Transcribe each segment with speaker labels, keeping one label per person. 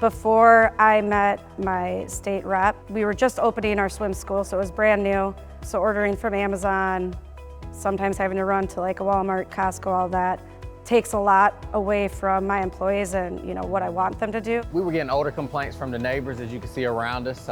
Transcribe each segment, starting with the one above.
Speaker 1: Before I met my state rep, we were just opening our swim school, so it was brand new. So ordering from Amazon, sometimes having to run to like a Walmart, Costco, all that, takes a lot away from my employees and what I want them to do.
Speaker 2: We were getting odor complaints from the neighbors, as you can see around us,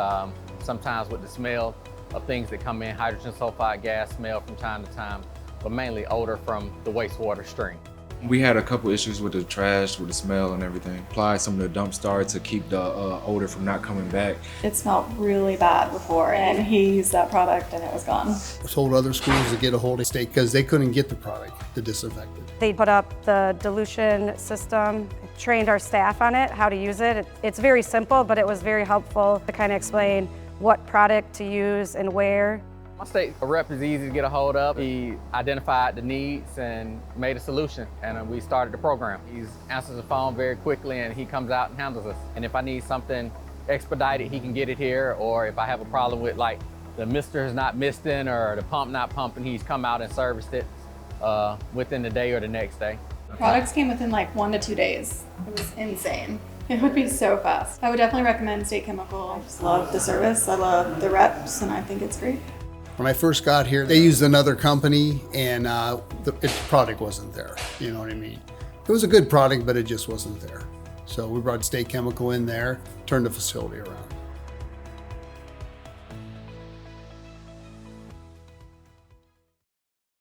Speaker 2: sometimes with the smell of things that come in, hydrogen sulfide gas smell from time to time, but mainly odor from the wastewater stream.
Speaker 3: We had a couple issues with the trash, with the smell and everything. Applied some of the dump start to keep the odor from not coming back.
Speaker 4: It smelled really bad before, and he used that product and it was gone.
Speaker 5: I told other schools to get a hold of state because they couldn't get the product, the disinfectant.
Speaker 1: They put up the dilution system, trained our staff on it, how to use it. It's very simple, but it was very helpful to kind of explain what product to use and where.
Speaker 2: My state rep is easy to get a hold of. He identified the needs and made a solution, and we started the program. He answers the phone very quickly, and he comes out and handles us. And if I need something expedited, he can get it here, or if I have a problem with like the mister is not misting or the pump not pumping, he's come out and serviced it within the day or the next day.
Speaker 4: Products came within like 1 to 2 days. It was insane. It would be so fast. I would definitely recommend State Chemical. I just love the service, I love the reps, and I think it's great.
Speaker 5: When I first got here, they used another company and the product wasn't there, you know what I mean? It was a good product, but it just wasn't there. So we brought State Chemical in there, turned the facility around.